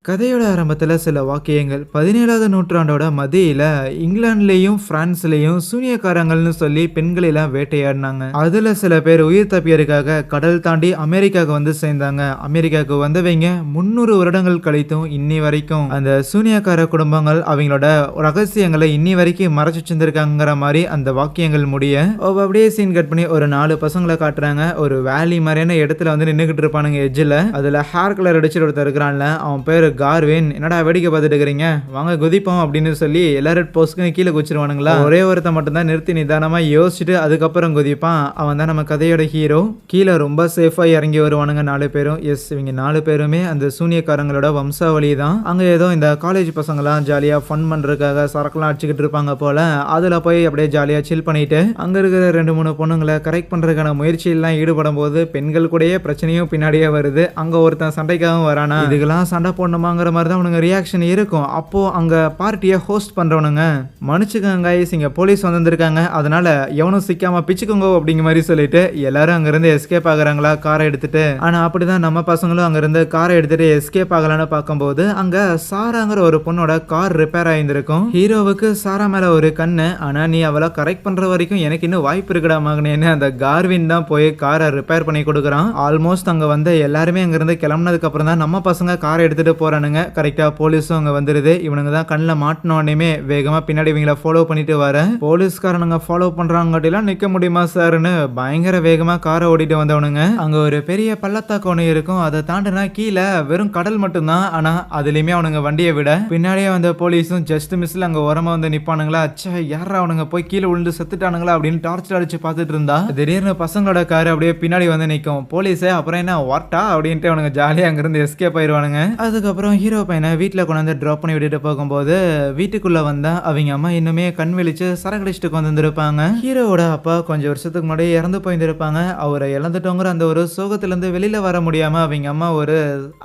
கதையோட ஆரம்பத்துல சில வாக்கியங்கள் 17வது நூற்றாண்டோட மத்தியில இங்கிலாந்துலயும் பிரான்ஸ்லயும் சூனியக்காரங்கள்னு சொல்லி பெண்களை எல்லாம் வேட்டையாடினாங்க. அதுல சில பேர் உயிர் தப்பியதுக்காக கடல் தாண்டி அமெரிக்காவுக்கு வந்து சேர்ந்தாங்க. அமெரிக்காவுக்கு வந்தவங்க 300 வருடங்கள் கழித்தும் இன்னி வரைக்கும் அந்த சூனியக்கார குடும்பங்கள் அவங்களோட ரகசியங்களை இன்னி வரைக்கும் மறைச்சு வச்சிருந்திருக்காங்கிற மாதிரி அந்த வாக்கியங்கள் முடிய அப்படியே சீன் கட் பண்ணி ஒரு 4 பசங்களை காட்டுறாங்க. ஒரு வேலி மாதிரியான இடத்துல வந்து நின்னுகிட்டு இருப்பானுங்க எட்ஜில். அதுல ஹேர் கலர் அடிச்சுட்டு ஒருத்தர் இருக்கிறான்ல, அவன் பேரு கார்வின். என்னடா வேடிக்கை பார்த்துட்டு இருக்கிறீங்க, வாங்க குதிப்போம் அப்படின்னு சொல்லி எல்லாரும் போஸ்க்கு கீழே குச்சிருவானுங்களா. ஒரே ஒருத்த மட்டும் தான் நிறுத்தி நிதானமா யோசிச்சுட்டு அதுக்கப்புறம் குதிப்பான். அவன் தான் நம்ம கதையோட ஹீரோ. கீழே ரொம்ப சேஃபா இறங்கி வருவானுங்க 4 பேரும். எஸ், இவங்க 4 பேருமே அந்த சூனியக்காரங்களோட வம்சாவளி தான். அங்க ஏதோ இந்த காலேஜ் பசங்களாம் ஜாலியா ஃபன் பண்றதுக்காக சரக்குலாம் அடிச்சுக்கிட்டு இருப்பாங்க போல. அதுல போய் அப்படியே ஜாலியா சில் பண்ணிட்டு அங்க இருக்கிற 2-3 பொண்ணுங்களை கரெக்ட் பண்றதுக்கான முயற்சியெல்லாம் ஈடுபடும் போது பெண்கள் கூடயே பிரச்சனையும் பின்னாடியே வருது. அங்க ஒருத்தன் சண்டைக்காகவும் வரானா. இதுக்கெல்லாம் சண்டை போடணுமாங்கிற மாதிரி தான் அவனுங்க ரியாக்ஷன் இருக்கும். அப்போ அங்க பார்ட்டியை ஹோஸ்ட் பண்றவனுங்க, மன்னிச்சுக்கோங்க கைஸ், இங்க போலீஸ் வந்திருக்காங்க, அதனால எவனும் சிக்காம பிச்சுக்கோங்க அப்படிங்கிற மாதிரி சொல்லிட்டு எல்லாரும் அங்கிருந்து எஸ்கேப் ஆகுறாங்களா காரை எடுத்துட்டு. ஆனா அப்படிதான் நம்ம பசங்களும் அங்கிருந்து காரை எடுத்துட்டு எஸ்கேப் ஆகலான்னு பார்க்கும்போது அங்க சாராங்கிற ஒரு பொண்ணோட கார் ரிப்பேர் ஆயிருந்திருக்கும். ஹீரோவுக்கு சாரா மேல ஒரு கண்ணு, ஆனா நீ அவளை கரெக்ட் பண்ற வரைக்கும் எனக்கு இன்னும் வாய்ப்பு இருக்குடா மகனேன்னு அந்த கார்வின் தான் போய் காரை ரிப்பேர் பண்ணி கொடுக்குறான். ஆல்மோஸ்ட் அங்க வந்து எல்லாருமே அங்கிருந்து கிளம்புனதுக்கு அப்புறம் தான் நம்ம பசங்க காரை எடுத்துட்டு போறானுங்க. கரெக்டா போலீஸும் அங்க வந்துருது. இவனுங்க தான் கண்ணில் மாட்டினோடனே வேகமா பின்னாடி இவங்கள ஃபாலோ பண்ணிட்டு வர போலீஸ்காரனுங்க ஃபாலோ பண்றாங்கட்டிலாம் நிக்க முடியுமா சார்னு பயங்கர வேகமா காரை ஓடிட்டு வந்தவனுங்க. அங்க ஒரு பெரிய பள்ளத்தாக்கு ஒன்று இருக்கும். அதை தாண்டினா கீழே வெறும் கடல் மட்டும்தான். ஆனா அதுலயுமே அவனுங்க வண்டியை விட பின்னாடியே வந்த போலீஸும் ஜஸ்ட் மிஸ்ல அங்க ஓரமா வந்து நிப்பானுங்களா. அச்சா, யாரா அவனுங்க போய் கீழே விழுந்து செத்துட்டானுங்களா அப்படின்னு டார்ச்சர் அடிச்சு பார்த்துட்டு இருந்தா திடீர்னு பசங்களோட கார் அப்படியே பின்னாடி வந்து நிற்கும். போலீஸே அப்புறம் என்ன வாட்டா அப்படின்ட்டு அவனுங்க ஜாலியா அங்கிருந்து எஸ்கேப் ஆயிடுவானுங்க. அதுக்கப்புறம் ஹீரோ பையனை வீட்டில் கொண்டாந்து ட்ராப் பண்ணி விட்டுட்டு போகும்போது வீட்டுக்குள்ள வந்தா அவங்க அம்மா இன்னுமே கண் விழிச்சு சரக்கடிச்சுட்டு கொண்டு வந்திருப்பாங்க. ஹீரோவோட அப்பா கொஞ்சம் வருஷத்துக்கு முன்னாடி இறந்து போயிருந்திருப்பாங்க. அவரை இழந்துட்டோங்கிற அந்த ஒரு சோகத்திலிருந்து வெளியில வர முடியாம அவங்க அம்மா ஒரு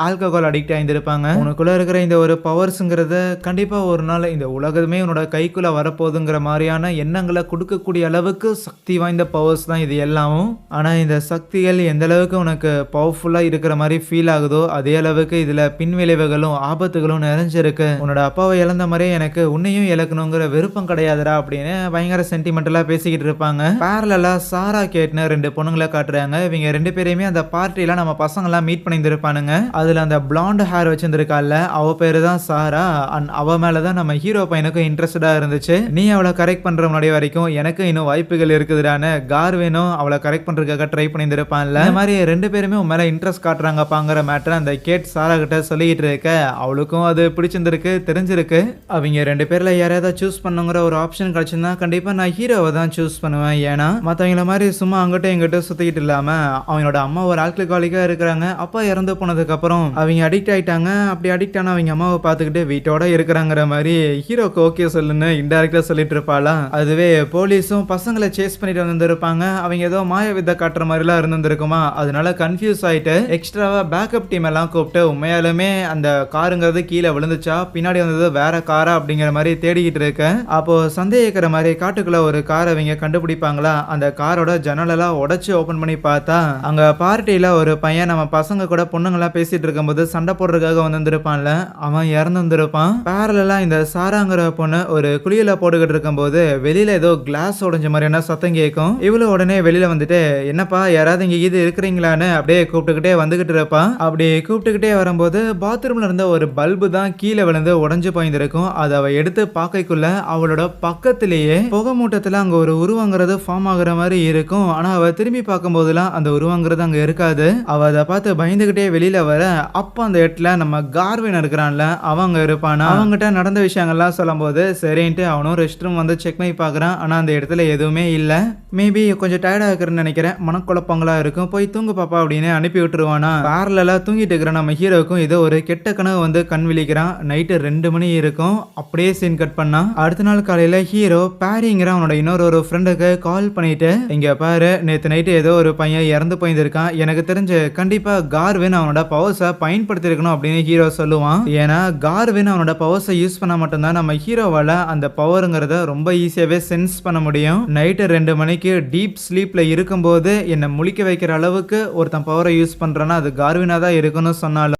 ஆல்கஹால் அடிக்ட் ஆயிருந்திருப்பாங்க. உனக்குள்ள இருக்கிற இந்த ஒரு பவர்ஸ்ங்கிறத கண்டிப்பா ஒரு நாள் இந்த உலகமே உன்னோட கைக்குள்ள வரப்போகுதுங்கிற மாதிரியான எண்ணங்களை கொடுக்கக்கூடிய அளவுக்கு சக்தி வாய்ந்த பவர்ஸ் தான் இது எல்லாமும். ஆனா இந்த சக்திகள் எந்த அளவுக்கு உனக்கு பவர்ஃபுல்லா இருக்கிற மாதிரி ஃபீல் ஆகுதோ அதே அளவுக்கு இதுல பின்விளைவுகளும் ஆபத்துகளும் நிறைஞ்சிருக்கு. உன்னோட அப்பாவை இழந்த மாதிரியே எனக்கு உன்னையும் இழக்கணுங்கிற விருப்பம் கிடையாதுடா அப்படின்னு பயங்கர சென்டிமெண்டலா பேசிக்கிட்டு இருப்பாங்க. பேரலா சாரா கேட்னு 2 பொண்ணுங்களை காட்டுறாங்க. இவங்க 2 பேரையுமே அந்த பார்ட்டில நம்ம பசங்க எல்லாம் மீட் பண்ணியிருப்பானுங்க. அதுல அந்த பிளாண்ட் ஹேர் வச்சிருந்திருக்கால, அவ பேரு தான் சாரா. அவ மேலதான் நம்ம ஹீரோ பையனுக்கும் இன்ட்ரெஸ்டடா இருந்துச்சு. நீ அவளை கரெக்ட் பண்ற முன்னாடி வரைக்கும் எனக்கு இன்னும் வாய்ப்புகள் இருக்குதுடான்னு கார்வினும் அவளை கரெக்ட் பண்றதுக்காக ட்ரை பண்ணியிருப்பான்ல. இந்த மாதிரி 2 பேருமே உன் மேல இன்ட்ரெஸ்ட் காட்டுறாங்கப்பாங்கிற மேட்டர் அந்த கேட் சாரா கிட்ட சொல்லிக்கிட்டு இருக்க அவளுக்கும் அது பிடிச்சிருந்திருக்கு, தெரிஞ்சிருக்கு. அவங்க 2 பேர்ல யாரையாவது சூஸ் பண்ணுங்கிற ஒரு ஆப்ஷன் கிடைச்சிருந்தா கண்டிப்பா நான் ஹீரோவை தான் சூஸ் பண்ணுவேன். ஏன்னா மற்றவங்கள மாதிரி சும்மா அங்கிட்டும் இங்கிட்டும் சுத்திக்கிட்டு இல்லாம அவங்களோட அம்மா ஒரு ஆல்கஹாலிக்கா இருக்கிறாங்க. அப்பா இறந்து போனதுக்கு அப்புறம் அவங்க அடிக்ட் ஆயிட்டாங்க. அப்படி அடிக்ட் ஆன அவங்க அம்மாவை பார்த்துக்கிட்டு வீட்டோட இருக்கிறாங்கிற மாதிரி ஹீரோக்கு ஓகே சொல்லுன்னு இன்டைரக்டா சொல்லிட்டு இருப்பாளா. அதுவே போலீஸும் பசங்களை சேஸ் பண்ணிட்டு வந்திருப்பாங்க. அவங்க ஏதோ மாய வித்தை காட்டுற மாதிரிலாம் இருந்திருக்குமா. அதனால கன்ஃபியூஸ் ஆயிட்டு எக்ஸ்ட்ராவா பேக்கப் டீம் எல்லாம் கூப்பிட்டு உண்மையாலுமே அந்த காருங்கிறது கீழே விழுந்துச்சா பின்னாடி வந்தது வேற காரா அப்படிங்கிற மாதிரி தேடிக்கிட்டு இருக்க. அப்போ சந்தேகிக்கிற மாதிரி காட்டுக்குள்ள ஒரு காரை அவங்க கண்டுபிடிப்பாங்களா. அந்த காரோட ஜன்னலெல்லாம் உடைச்சு ஓபன் பண்ணி பார்த்தா அங்க பார்ட்டியில ஒரு பையன் நம்ம பசங்க கூட பொண்ணுங்களா பேசிட்டு இருக்கும்போது சண்டை போடுறதுக்காக வந்திருப்பான்ல, அவன் இறந்து வந்திருப்பான். பேரலா இந்த சாராங்கிற பொண்ணு ஒரு குளியல போட்டுக்கிட்டு இருக்கும்போது வெளியில ஏதோ கிளாஸ் உடைஞ்ச மாதிரியான சத்தம் கேட்கும். இவ்வளவு உடனே வெளியில வந்துட்டு என்னப்பா யாராவது இங்க இது இருக்கிறீங்களான்னு அப்படியே கூப்பிட்டுக்கிட்டே வந்துகிட்டு இருப்பா. அப்படி கூப்பிட்டுக்கிட்டே வரும்போது பாத்ரூம்ல இருந்த ஒரு பல்பு தான் கீழே விழுந்து உடஞ்சு போயிருந்திருக்கும். அதை அவ எடுத்து பார்க்கக்குள்ள அவளோட பக்கத்திலேயே புகை மூட்டத்துல அங்க ஒரு உருவங்கிறது ஃபார்ம் ஆகுற மாதிரி இருக்கும். ஆனா அவ திரும்பி பார்க்கும் போதெல்லாம் அந்த உருவங்கிறது அங்க இருக்காது. அவ அதை பார்த்து பயந்துகிட்டே வெளியில வர அப்ப அந்த இடத்துல நம்ம கார்வின் இருக்கிறான்ல அவங்க இருப்பானா. அவங்ககிட்ட நடந்த விஷயங்கள்லாம் சொல்லும் போது சரின்ட்டு அவனும் ரெஸ்ட் ரூம் வந்து செக் பண்ணி பார்க்கறான். ஆனா அந்த இடத்துல எதுவுமே இல்ல. மேபி கொஞ்சம் டயர்டா இருக்கிறேன்னு நினைக்கிறேன், மனக்குழப்பங்களா இருக்கும், போய் தூங்கு பாப்பா அப்படின்னு அனுப்பி விட்டுருவானா. பேரலா தூங்கிட்டு இருக்கிற நம்ம ஹீரோக்கும் ஏதோ ஒரு கெட்ட கனவு வந்து கண் விழிக்கிறான். நைட்டு 2 மணி இருக்கும். அப்படியே சீன் கட் பண்ணா அடுத்த நாள் காலையில ஹீரோ பாரிங்கிற அவனோட இன்னொரு ஃப்ரெண்டுக்கு கால் பண்ணிட்டு இங்க பாரு, நேத்து நைட்டு ஏதோ ஒரு பையன் இறந்து போயிருக்கான், எனக்கு தெரிஞ்சு கண்டிப்பா கார்வின் அவனோட பவர்ஸை பயன்படுத்திருக்கணும் அப்படின்னு ஹீரோ சொல்லுவான். ஏன்னா கார்வின் அவனோட பவர்ஸை யூஸ் பண்ண மட்டும்தான் நம்ம ஹீரோவால அந்த பவருங்கிறத ரொம்ப ஈஸியாவே சென்ஸ் பண்ண முடியும். நைட்டு 2 மணிக்கு டீப் ஸ்லீப்ல இருக்கும்போது என்னை முழிக்க வைக்கிற அளவுக்கு ஒருத்தன் பவரை யூஸ் பண்றான்னா அது கார்வினா தான் இருக்குன்னு சொன்னாலும்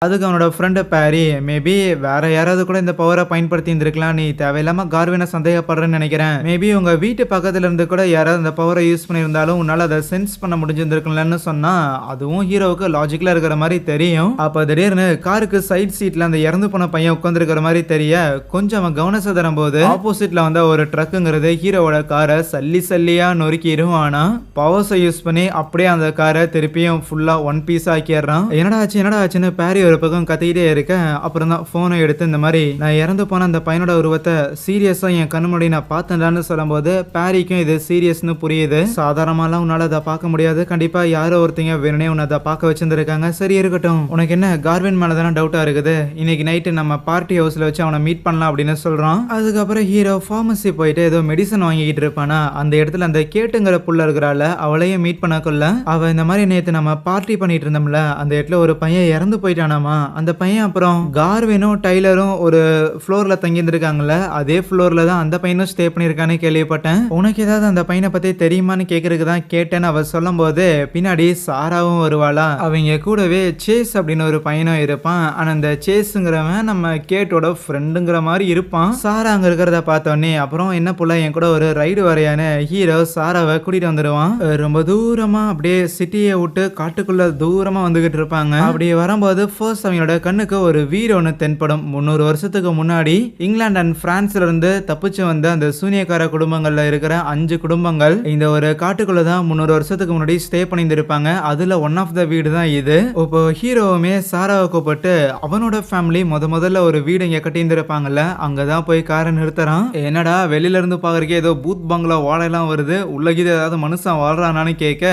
அதுக்கு அவனோட ஃப்ரெண்டு பேரி, மேபி வேற யாராவது கூட இந்த பவரை பயன்படுத்தி இருந்திருக்கலாம். நீ தேவையில்லாம கார்வினை சந்தேகப்படுறேன்னு நினைக்கிறேன். மேபி உங்க வீட்டு பக்கத்துல இருந்து கூட யாராவது இந்த பவரை யூஸ் பண்ணியிருந்தாலும் உன்னால அதை சென்ஸ் பண்ண முடிஞ்சிருந்திருக்கலன்னு சொன்னா அதுவும் ஹீரோவுக்கு லாஜிக்கலா இருக்கிற மாதிரி தெரியும். அப்ப திடீர்னு காருக்கு சைட் சீட்ல அந்த இறந்து போன பையன் உட்கார்ந்து இருக்கிற மாதிரி தெரிய கொஞ்சம் அவன் கவனத்தை தரும் போது ஆப்போசிட்ல வந்த ஒரு ட்ரக்குங்கிறது ஹீரோவோட காரை சல்லி சல்லியா நொறுக்கிடும். ஆனா பவர்ஸை யூஸ் பண்ணி அப்படியே அந்த காரை திருப்பியும் ஃபுல்லா ஒன் பீஸ் ஆக்கிடுறான். என்னடா ஆச்சுன்னு பேரி ஒரு பக்கம் கத்திக்கிட்டே இருக்க அப்புறம் தான் போனை எடுத்து இந்த மாதிரி நான் இறந்து போன அந்த பையனோட உருவத்தை சீரியஸா என் கண்ணு முன்னாடி நான் பார்த்தேன்டான்னு சொல்லும் போது பேரிக்கும் இது சீரியஸ்னு புரியுது. சாதாரணமாலாம் உன்னால அதை பார்க்க முடியாது, கண்டிப்பா யாரோ ஒருத்தங்க வேணுனே உன்னை அதை பார்க்க வச்சிருந்திருக்காங்க. சரி இருக்கட்டும், உனக்கு என்ன கார்வின் மேலதானே டவுட்டா இருக்குது, இன்னைக்கு நைட்டு நம்ம பார்ட்டி ஹவுஸ்ல வச்சு அவனை மீட் பண்ணலாம் அப்படின்னு சொல்றான். அதுக்கப்புறம் ஹீரோ ஃபார்மசி போயிட்டு ஏதோ மெடிசன் வாங்கிட்டு இருப்பானா அந்த இடத்துல அந்த கேட்டுங்கிற புள்ள இருக்கிறாள் அவளையும் மீட் பண்ணக்குள்ள அவ இந்த மாதிரி நேற்று நம்ம பார்ட்டி பண்ணிட்டு இருந்தோம்ல அந்த இடத்துல ஒரு பையன் இறந்து போயிட்டானாமா. அந்த பையன் அப்புறம் கார்வினும் டைலரும் ஒரு ஃப்ளோர்ல தங்கி இருந்திருக்காங்கல்ல அதே ஃப்ளோர்ல தான் அந்த பையனும் ஸ்டே பண்ணிருக்கான்னு கேள்விப்பட்டேன். உனக்கு ஏதாவது அந்த பையனை பத்தி தெரியுமான்னு கேக்குறதுக்கு தான் கேட்டேன்னு அவ சொல்லும் போது பின்னாடி சாராவும் வருவாளா. அவங்க கூடவே சேஸ் அப்படின்னு ஒரு பையனும் இருப்பான். ஆனா அந்த சேஸ்ங்கிறவன் நம்ம கேட்டோட ஃப்ரெண்டுங்கிற மாதிரி இருப்பான். சாரா அங்க இருக்கிறத பார்த்தோன்னே அப்புறம் என்ன புள்ள என் கூட ஒரு ரைடு வரையான்னு ஹீரோ சாராவை கூட்டிட்டு வந்துடுவான். ரொம்ப தூரமா அப்படியே சிட்டியை விட்டு காட்டுக்குள்ள தூரமா வந்துகிட்டு இருப்பாங்க. அப்படி வரும்போது ஃபர்ஸ்ட் அவங்களோட கண்ணுக்கு ஒரு வீடு ஒன்று தென்படும். 300 வருஷத்துக்கு முன்னாடி இங்கிலாந்து அண்ட் பிரான்ஸ்ல இருந்து தப்பிச்சு வந்த அந்த சூனியக்கார குடும்பங்கள்ல இருக்கிற 5 குடும்பங்கள் இந்த ஒரு காட்டுக்குள்ள தான் 300 வருஷத்துக்கு முன்னாடி ஸ்டே பண்ணியிருந்திருப்பாங்க. அதுல ஒன் ஆஃப் த வீடு தான் இது. இப்போ ஹீரோவுமே சாராவை கூப்பிட்டு அவனோட ஃபேமிலி முதல்ல ஒரு வீடு இங்க கட்டியிருந்திருப்பாங்கல்ல அங்கதான் போய் காரை நிறுத்துறான். என்னடா வெளியில இருந்து பாக்குறதுக்கு ஏதோ பூத் பங்களா வாழைலாம் வருது, உள்ளகிது ஏதாவது மனுஷன் வாழ்றானான்னு கேட்க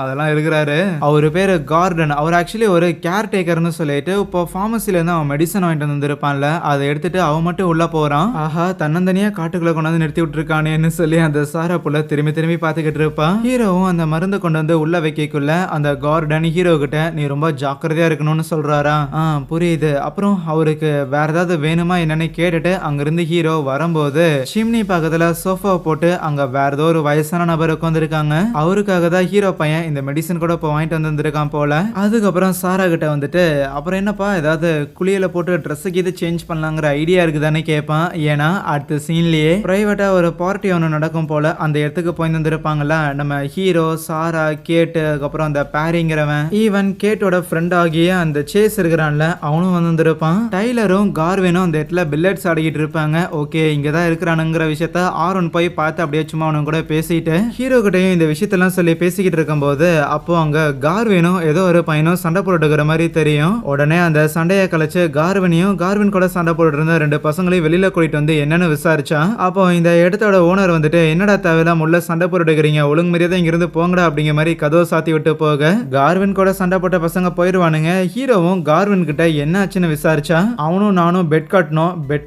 அதெல்லாம் இருக்கிறாரு. அவரு பேரு கார்டன். அவர் ஆக்சுவலி ஒரு கேர் டேக்கர்னு சொல்லிட்டு இப்போ ஃபார்மசில இருந்து அவன் மெடிசன் வாங்கிட்டு வந்திருப்பான்ல அதை எடுத்துட்டு அவன் மட்டும் உள்ள போறான். ஆஹா தன்னந்தனியா காட்டுக்குள்ள கொண்டாந்து நிறுத்தி விட்டுருக்கானேன்னு சொல்லி அந்த சாரா புள்ள திரும்பி பார்த்துக்கிட்டு இருப்பான். ஹீரோவும் அந்த மருந்து கொண்டு வந்து உள்ள வைக்கக்குள்ள அந்த கார்டன் ஹீரோ கிட்ட நீ ரொம்ப ஜாக்கிரதையா இருக்கணும்னு சொல்றாரா. புரியுது. அப்புறம் அவருக்கு வேற ஏதாவது வேணுமா என்னன்னு கேட்டுட்டு அங்கிருந்து ஹீரோ வரும்போது சிம்னி பக்கத்துல சோஃபா போட்டு அங்க வேற ஏதோ ஒரு வயசான நபர் உட்காந்துருக்காங்க. அவருக்காக தான் ஹீரோ பையன் இந்த மெடிசன் கூட இப்போ வாங்கிட்டு வந்திருக்கான் போல. அதுக்கப்புறம் சாரா கிட்ட வந்துட்டு அப்புறம் என்னப்பா ஏதாவது குளியல போட்டு ட்ரெஸ்ஸுக்கு இது சேஞ்ச் பண்ணலாங்கிற ஐடியா இருக்குதானே கேட்பான். ஏன்னா அடுத்த சீன்லயே பிரைவேட்டா ஒரு பார்ட்டி ஒன்று நடக்கும் போல அந்த இடத்துக்கு போய் வந்திருப்பாங்கல்ல நம்ம ஹீரோ சாரா கேட்டு அதுக்கப்புறம் அந்த பேரிங்கிறவன் ஈவன் கேட்டோட ஃப்ரெண்ட் ஆகிய அந்த சேஸ் இருக்கிறான்ல அவனும் வந்திருப்பான். டைலரும் கார்வினும் அந்த இடத்துல பில்லட்ஸ் ஆடிக்கிட்டு இருப்பாங்க. ஓகே இங்கதான் இருக்கிறானுங்கிற விஷயத்த ஆரோன் போய் பார்த்து அப்படியே சும்மா அவனு கூட பேசிட்டு ஹீரோ கிட்டையும் இந்த விஷயத்தெல்லாம் சொல்லி பேசிக்கிட்டு இருக்கும் போது அப்போ அங்க கார்வினும் ஏதோ ஒரு பையனும் சண்டை போட்டுக்கிற மாதிரி தெரியும். உடனே அந்த சண்டையை கழிச்சு கார்வின் கூட சண்டை போட்டு இருந்த 2 பசங்களையும் வெளியில கூட்டிட்டு வந்து என்னன்னு விசாரிச்சா அப்போ இந்த இடத்தோட ஓனர் வந்துட்டு என்னடா தேவையில்லாம உள்ள சண்டை போட்டுக்கிறீங்க, ஒழுங்கு மரியாதை இங்கிருந்து போங்கடா அப்படிங்கிற மாதிரி கதவை சாத்தி விட்டு போக கார்வின் கூட சண்டை போட்ட பசங்க போயிடுவானுங்க. ஹீரோவும் கார்வின் கிட்ட என்ன ஆச்சுன்னு விசாரிச்சா அவனும் நானும் பெட்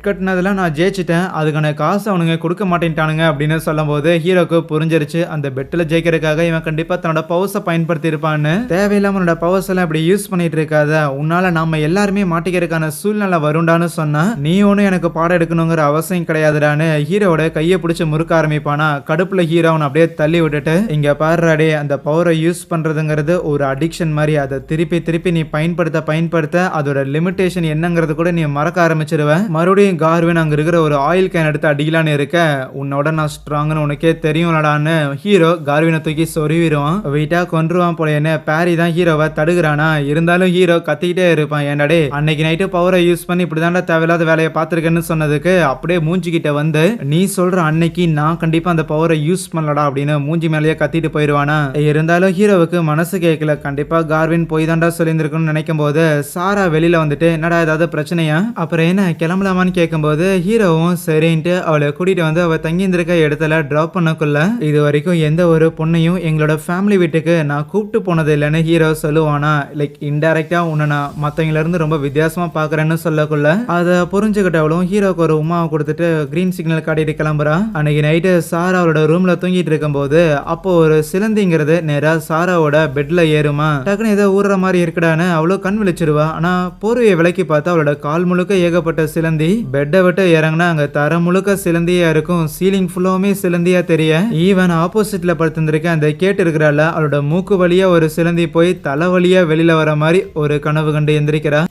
கட்டினதுல நான் ஜெயிச்சிட்டேன், அதுக்கான காசு அவனுங்க கொடுக்க மாட்டேன்ட்டானுங்க அப்படின்னு சொல்லும் போது ஹீரோக்கு புரிஞ்சிருச்சு அந்த பெட்ல ஜெயிக்கிறதுக்காக இவன் கண்டிப்பா தன்னோட பவர்ஸை பயன்படுத்தி இருப்பான்னு. தேவையில்லாம உன்னோட பவர்ஸ் எல்லாம் இப்படி யூஸ் பண்ணிட்டு இருக்காத, உன்னால நாம எல்லாருமே மாட்டிக்கிறதுக்கான சூழ்நிலை வருண்டான்னு சொன்னா நீ ஒன்னும் எனக்கு பாடம் எடுக்கணுங்கிற அவசியம் கிடையாதுடான்னு ஹீரோட கையை பிடிச்சு முறுக்க ஆரம்பிப்பானா. கடுப்புல ஹீரோ அவனை அப்படியே தள்ளி விட்டுட்டு இங்க பாருடே அந்த பவரை யூஸ் பண்றதுங்கிறது ஒரு அடிக்ஷன் மாதிரி, அதை திருப்பி நீ பயன்படுத்த அதோட லிமிட்டேஷன் என்னங்கிறது கூட நீ மறக்க ஆரம்பிச்சிருவ. மறுபடியும் கார்வின் அங்க இருக்கிற ஒரு ஆயில் கேன் எடுத்து அடிக்கலான்னு இருக்க உன்னோட நான் ஸ்ட்ராங்னு உனக்கே தெரியும்லடான்னு ஹீரோ கார்வினை தூக்கி சொருவிடுவான். வெயிட்டா கொன்றுவான் போல. என்ன பேரி தான் ஹீரோவை தடுக்கிறானா, இருந்தாலும் ஹீரோ கத்திக்கிட்டே இருப்பான். என்னடே அன்னைக்கு நைட்டு பவரை யூஸ் பண்ணி இப்படிதான் தேவையில்லாத வேலையை பார்த்திருக்கேன்னு சொன்னதுக்கு அப்படியே மூஞ்சிக்கிட்ட வந்து நீ சொல்ற அன்னைக்கு நான் கண்டிப்பா அந்த பவரை யூஸ் பண்ணலடா அப்படின்னு மூஞ்சி மேலேயே கத்திட்டு போயிடுவானா. இருந்தாலும் ஹீரோவுக்கு மனசு கேட்கல. கண்டிப்பா கார்வின் போய் தாண்டா சொல்லியிருந்திருக்குன்னு நினைக்கும் போது சாரா வெளியில வந்துட்டு என்னடா ஏதாவது பிரச்சனையா, அப்புறம் என்ன கிளம்பலாமான்னு கேட்கும் போது ஹீரோவும் சரின்ட்டு அவளை கூட்டிட்டு வந்து அவ தங்கி இருந்திருக்க இடத்துல டிராப் பண்ணக்குள்ள இது வரைக்கும் எந்த ஒரு பொண்ணையும் எங்களோட ஃபேமிலி வீட்டுக்கு நான் கூப்பிட்டு போனது இல்லைன்னு ஹீரோ சொல்லுவானா. லைக் இன்டைரக்டா உன்னை நான் மத்தவங்கள இருந்து ரொம்ப வித்தியாசமா பாக்குறேன்னு சொல்லக்குள்ள அதை புரிஞ்சுக்கிட்டவளும் ஹீரோக்கு ஒரு உமாவை கொடுத்துட்டு கிரீன் சிக்னல் காட்டிட்டு கிளம்புறா. அன்னைக்கு நைட்டு சாரா அவளோட ரூம்ல தூங்கிட்டு இருக்கும் போது அப்போ ஒரு சிலந்திங்கிறது நேரா சாராவோட பெட்ல ஏறுமா. டக்குன்னு ஏதோ ஊறுற மாதிரி இருக்குடான்னு அவ்வளோ கண் விழிச்சிருவா. ஆனா போர்வையை விலக்கி பார்த்தா அவளோட கால் முழுக்க ஏகப்பட்ட சிலந்தி. பெட்டை விட்டு இறங்கினா அங்க தர முழுக்க சிலந்தியா இருக்கும். சீலிங் ஃபுல்லாவுமே சிலந்தியா தெரிய ஈவன் ஆப்போசிட்ல படுத்திருக்க அந்த கேட்டு இருக்கிறாள் அவளோட மூக்கு வழியா ஒரு சிலந்தி போய் தலை வழியா வெளியில வர மாதிரி ஒரு கனவு கண்டு எந்திரிக்கிறா.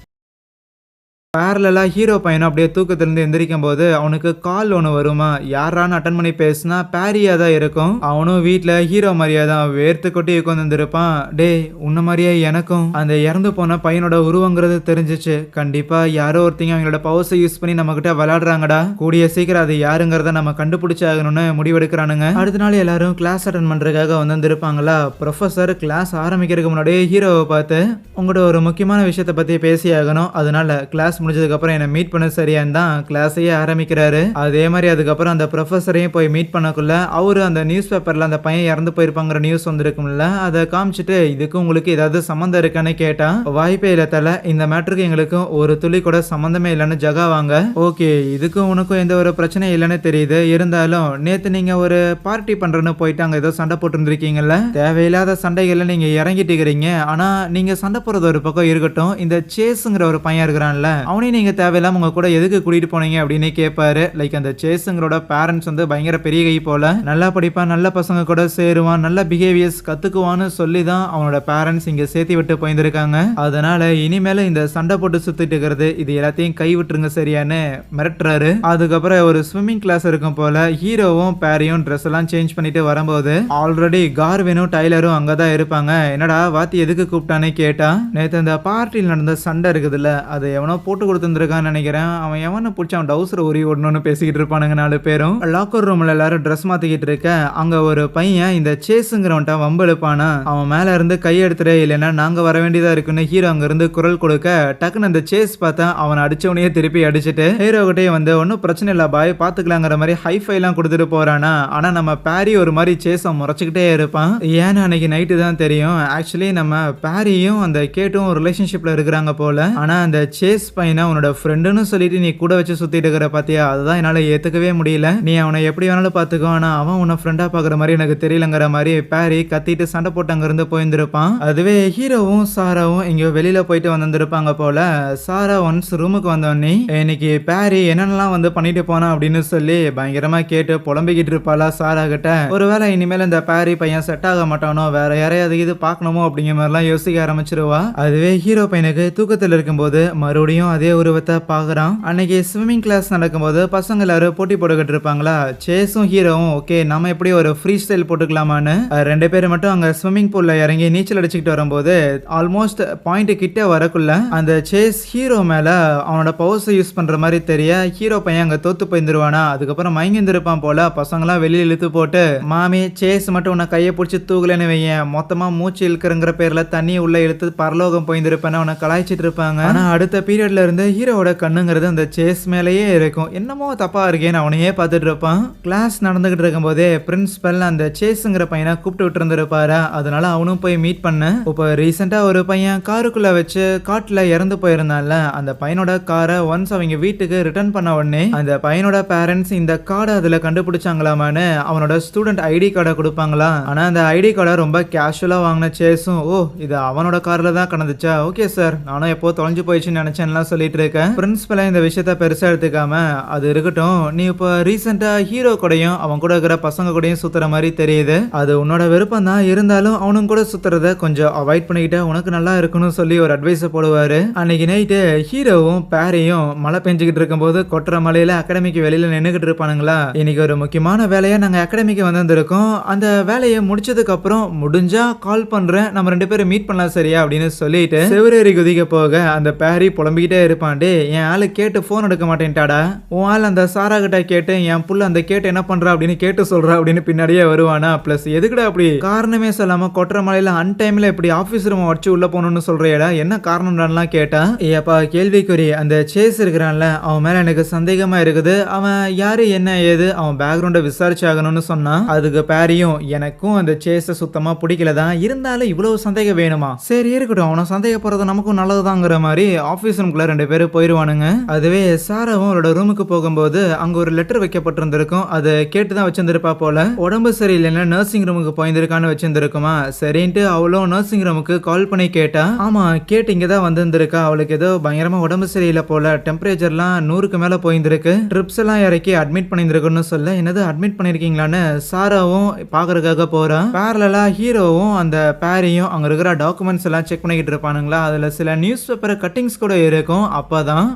பேரலா ஹீரோ பையனும் அப்படியே தூக்கத்திலிருந்து எந்திரிக்கும் போது அவனுக்கு கால் ஒன்று வருமா, யாரான்னு அட்டன் பண்ணி பேசினா பேரியா தான் இருக்கும். அவனும் வீட்டில் ஹீரோ மாதிரியா தான் வேர்த்து கொட்டி உட்காந்துருப்பான். டேய் உன்ன மாதிரியே எனக்கும் அந்த இறந்து போன பையனோட உருவங்கிறது தெரிஞ்சிச்சு. கண்டிப்பா யாரோ ஒருத்தங்க அவங்களோட பவர்ஸை யூஸ் பண்ணி நம்ம கிட்ட விளையாடுறாங்கடா. கூடிய சீக்கிரம் அது யாருங்கிறத நம்ம கண்டுபிடிச்சி ஆகணும்னு முடிவெடுக்கிறானுங்க. அடுத்த நாள் எல்லாரும் கிளாஸ் அட்டன் பண்றதுக்காக வந்திருப்பாங்களா. ப்ரொஃபசர் கிளாஸ் ஆரம்பிக்கிறதுக்கு முன்னாடியே ஹீரோவை பார்த்து உங்களோட ஒரு முக்கியமான விஷயத்தை பத்தி பேசி ஆகணும், அதனால கிளாஸ் முடிஞ்சதுக்கு அப்புறம் என்ன மீட் பண்ண சரியான்னு தான் கிளாஸையே ஆரம்பிக்கிறாரு. அதே மாதிரி அதுக்கப்புறம் அந்த ப்ரொஃபஸரையும் போய் மீட் பண்ணக்குள்ள அவரு அந்த நியூஸ் பேப்பர்ல அந்த பையன் இறந்து போயிருப்பாங்கிற நியூஸ் வந்திருக்கும்ல, அதை காமிச்சிட்டு இதுக்கு உங்களுக்கு ஏதாவது சம்மந்தம் இருக்கான்னு கேட்டா வாய்ப்பே இல்ல தல, இந்த மேட்டருக்கு எங்களுக்கும் ஒரு துளி கூட சம்மந்தமே இல்லைன்னு ஜகாவாங்க. ஓகே இதுக்கும் உனக்கும் எந்த ஒரு பிரச்சனையும் இல்லைன்னு தெரியுது, இருந்தாலும் நேத்து நீங்க ஒரு பார்ட்டி பண்றேன்னு போயிட்டு அங்க ஏதோ சண்டை போட்டு இருந்திருக்கீங்கல்ல, தேவையில்லாத சண்டைகள்ல நீங்க இறங்கிட்டு இருக்கிறீங்க. ஆனா நீங்க சண்டை போறது ஒரு பக்கம் இருக்கட்டும், இந்த சேஸுங்கிற ஒரு பையன் இருக்கிறான்ல அவனையும் நீங்க தேவையில்லாம உங்க கூட எதுக்கு கூட்டிட்டு போனீங்க அப்படின்னு கேட்பாரு. லைக் அந்த சேஸுங்களோட பேரண்ட்ஸ் வந்து பயங்கர பெரிய கை போல, நல்லா படிப்பான், நல்ல பசங்க கூட சேருவான், நல்ல பிஹேவியர்ஸ் கத்துக்குவான்னு சொல்லி தான் அவனோட பேரண்ட்ஸ் இங்க சேர்த்து விட்டு போயிருக்காங்க. அதனால இனிமேல இந்த சண்டை போட்டு சுத்திட்டு இருக்கிறது இது எல்லாத்தையும் கை விட்டுருங்க சரியான்னு மிரட்டுறாரு. அதுக்கப்புறம் ஒரு ஸ்விம்மிங் கிளாஸ் இருக்கும் போல ஹீரோவும் பேரியும் ட்ரெஸ் எல்லாம் சேஞ்ச் பண்ணிட்டு வரும்போது ஆல்ரெடி கார்வினும் டைலரும் அங்கதான் இருப்பாங்க. என்னடா வாத்தி எதுக்கு கூப்பிட்டானே கேட்டா, நேத்து அந்த பார்ட்டியில் நடந்த சண்டை இருக்குதுல்ல அது எவனோ போட்டு கொடுத்துருக்கான்னு நினைக்கிறேன், அவன் எவனை பிடிச்சி அவன் டவுசர் உரி ஓடணும்னு பேசிக்கிட்டு இருப்பானுங்க 4 பேரும். லாக்கர் ரூம்ல எல்லாரும் ட்ரெஸ் மாத்திக்கிட்டு இருக்க அங்க ஒரு பையன் இந்த சேஸுங்கிறவன்ட்ட வம்பு எழுப்பானா, அவன் மேல இருந்து கையெடுத்துட்டு இல்லைன்னா நாங்க வர வேண்டியதா இருக்குன்னு ஹீரோ அங்க இருந்து குரல் கொடுக்க டக்குன்னு அந்த சேஸ் பார்த்தா அவனை அடிச்சவனையே திருப்பி அடிச்சுட்டு ஹீரோ கிட்டே வந்து ஒன்னும் பிரச்சனை இல்ல பாய் பாத்துக்கலாங்கிற மாதிரி ஹைஃபை எல்லாம் கொடுத்துட்டு போறானா. ஆனா நம்ம பேரி ஒரு மாதிரி சேஸை முறைச்சுக்கிட்டே இருப்பான். ஏன்னா அன்னைக்கு நைட்டு தான் தெரியும் ஆக்சுவலி நம்ம பேரியும் அந்த கேட்டும் ரிலேஷன்ஷிப்ல இருக்கிறாங்க போல. ஆனா அந்த சேஸ் பையனை உன்னோட ஃப்ரெண்டுன்னு சொல்லிட்டு நீ கூட வச்சு சுத்திட்டு இருக்கிற பாத்தியா, அதுதான் என்னால ஏத்துக்கவே முடியல. நீ அவனை எப்படி வேணாலும் பாத்துக்கோ, ஆனா அவன் உன்னை ஃப்ரெண்டா பாக்குற மாதிரி எனக்கு தெரியலங்கிற மாதிரி பேரி கத்திட்டு சண்டை போட்டு அங்க இருந்து போயிருந்திருப்பான். அதுவே ஹீரோவும் சாராவும் இங்க வெளியில போயிட்டு வந்திருப்பாங்க போல. சாரா ஒன்ஸ் ரூமுக்கு வந்தோடனே இன்னைக்கு பேரி என்னென்னலாம் வந்து பண்ணிட்டு போனா அப்படின்னு சொல்லி பயங்கரமா கேட்டு புலம்பிக்கிட்டு இருப்பாளா சாரா கிட்ட. ஒருவேளை இனிமேல் இந்த பேரி பையன் செட் ஆக மாட்டானோ, வேற யாரையாவது இது பார்க்கணுமோ அப்படிங்கிற மாதிரிலாம் யோசிக்க ஆரம்பிச்சிருவா. அதுவே ஹீரோ பையனுக்கு தூக்கத்தில் இருக்கும்போது மறுபடியும் அதே உருவத்தை பாக்குறான். அன்னைக்கு ஸ்விம்மிங் கிளாஸ் நடக்கும்போது பசங்க எல்லாரும் போட்டி போட்டுக்கிட்டு இருப்பாங்களா, சேஸும் ஹீரோவும் ஓகே நம்ம எப்படி ஒரு ஃப்ரீ ஸ்டைல் போட்டுக்கலாமான்னு 2 பேரும் மட்டும் அங்க ஸ்விம்மிங் பூல்ல இறங்கி நீச்சல் அடிச்சுக்கிட்டு வரும்போது ஆல்மோஸ்ட் பாயிண்ட் கிட்ட வரக்குள்ள அந்த சேஸ் ஹீரோ மேல அவனோட பவர்ஸ் யூஸ் பண்ற மாதிரி தெரிய ஹீரோ பையன் அங்க தோத்து போயிருந்துருவானா. அதுக்கப்புறம் மயங்கிருப்பான் போல. பசங்களாம் வெளியே இழுத்து போட்டு மாமி சேஸ் மட்டும் உன்னை கையை பிடிச்சி தூக்கலன்னு வையன், மொத்தமா மூச்சு இழுக்கிறங்கிற பேர்ல தண்ணி உள்ள இழுத்து பரலோகம் போயிருந்திருப்பேன் அவனை கலாய்ச்சிட்டு இருப்பாங்க. ஆனா அடுத்த பீரியட்ல இருந்து ஹீரோவோட கண்ணுங்கிறது அந்த சேஸ் மேலேயே இருக்கும். என்னமோ தப்பா இருக்கேன்னு அவனையே பார்த்துட்டு இருப்பான். கிளாஸ் நடந்துகிட்டு இருக்கும் போதே பிரின்சிபல் அந்த சேஸுங்கிற பையனை கூப்பிட்டு விட்டு இருந்திருப்பாரு. அதனால அவனும் போய் மீட் பண்ண. இப்போ ரீசெண்டா ஒரு பையன் காருக்குள்ள வச்சு காட்டுல இறந்து போயிருந்தான்ல, அந்த பையனோட காரை ஒன்ஸ் அவங்க வீட்டுக்கு ரிட்டர்ன் பண்ண உடனே அந்த பையனோட பேரண்ட்ஸ் இந்த கார்டை அதுல கண்டுபிடிச்சாங்களாமான்னு அவனோட ஸ்டூடெண்ட் ஐடி கார்டை கொடுப்பாங்களா. ஆனா அந்த ஐடி கார்டை ரொம்ப கேஷுவலா வாங்கின சேஸும் ஓ இது அவனோட கார்ல தான் கடந்துச்சா, ஓகே சார் நானும் எப்போ தொலைஞ்சு போயிடுச்சுன்னு நினைச்சேன்லாம் சொல்லிட்டு இருக்கேன். பிரின்சிபலா இந்த விஷயத்த பெருசா எடுத்துக்காம அது இருக்கட்டும், நீ இப்போ ரீசெண்டா ஹீரோ கூடயும் அவன் கூட இருக்கிற பசங்க கூடயும் சுத்துற மாதிரி தெரியுது, அது உன்னோட விருப்பம் தான், இருந்தாலும் அவனும் கூட சுத்துறத கொஞ்சம் அவாய்ட் பண்ணிக்கிட்ட உனக்கு நல்லா இருக்குன்னு சொல்லி ஒரு அட்வைஸ் போடுவாரு. அன்னைக்கு நைட்டு ஹீரோவும் பேரையும் மழை பெஞ்சுக்கிட்டு இருக்கும் போது கொட்டுற மலையில அகாடமிக்கு வெளியில நின்னுகிட்டு இருப்பானுங்களா. இன்னைக்கு ஒரு முக்கியமான வேலையா நாங்க அகாடமிக்கு வந்திருக்கோம், அந்த வேலையை முடிச்சதுக்கு அப்புறம் முடிஞ்சா கால் பண்றேன், நம்ம 2 பேரும் மீட் பண்ணலாம் சரியா அப்படின்னு சொல்லிட்டு செவரேறி குதிக்க போக அந்த பேரி புலம்பிக்கிட்டே இருப்பான்டே, என் ஆளு கேட்டு போன் எடுக்க மாட்டேன்ட்டாடா, உன் ஆள் அந்த சாரா கிட்ட கேட்டு என் புள்ள அந்த கேட்டு என்ன பண்றா அப்படின்னு கேட்டு சொல்றா அப்படின்னு பின்னாடியே வருவானா. பிளஸ் எதுக்குடா அப்படி காரணமே சொல்லாம கொட்டுற மலையில அன்டைம்ல இப்படி ஆபீஸ் ரூம் வச்சு உள்ள போகணும்னு சொல்றியடா, என்ன காரணம்லாம் கேட்டா, ஏப்பா கேள்விக்குறி அந்த சேஸ் இருக்கிறான்ல அவன் மேல எனக்கு சந்தேகமா இருக்குது, அவன் யாரு என்ன ஏது அவன் பேக்ரவுண்ட விசாரிச்சு ஆகணும்னு சொன்னான். அதுக்கு பேரியும் எனக்கும் அந்த சேஸ சுத்தமா பிடிக்கலதான், இருந்தாலும் இவ்வளவு சந்தேகம் வேணுமா, சரி இருக்கட்டும் அவனை சந்தேகப்படுறது நமக்கும் நல்லதுதாங்கிற மாதிரி ஆபீஸ் ரூம்குள்ள 2 பேரும் போயிருவானுங்க. அதுவே சாராவும் அவரோட ரூமுக்கு போகும்போது அங்க ஒரு லெட்டர் வைக்கப்பட்டிருந்திருக்கும், அதை கேட்டுதான் வச்சிருந்திருப்பா போல. உடம்பு சரியில்லைன்னா நர்சிங் ரூமுக்கு போயிருந்திருக்கான்னு வச்சிருந்திருக்குமா. சரின்ட்டு அவளும் நர்சிங் ரூமுக்கு கால் பண்ணி கேட்டா, ஆமா கேட்டு இங்கதான் வந்திருந்திருக்கா, அவளுக்கு ஏதோ பயங்கரமா உடம்பு சரியில்லை போல, டெம்பரேச்சர்லாம் 100க்கு மேல போயிருந்திருக்கு, ட்ரிப்ஸ் எல்லாம் இறக்கி அட்மிட் பண்ணியிருந்திருக்குன்னு சொல்ல, என்னது அட்மிட் பண்ணிருக்கீங்களான்னு சாராவும் பாக்குறதுக்காக போறான். பேரலா ஹீரோவும் அந்த பேரியும் அங்க இருக்கிற டாக்குமெண்ட்ஸ் எல்லாம் செக் பண்ணிக்கிட்டு இருப்பானுங்களா. அதுல சில நியூஸ் பேப்பர் கட்டிங்ஸ் கூட இருக்கும். அப்பதான்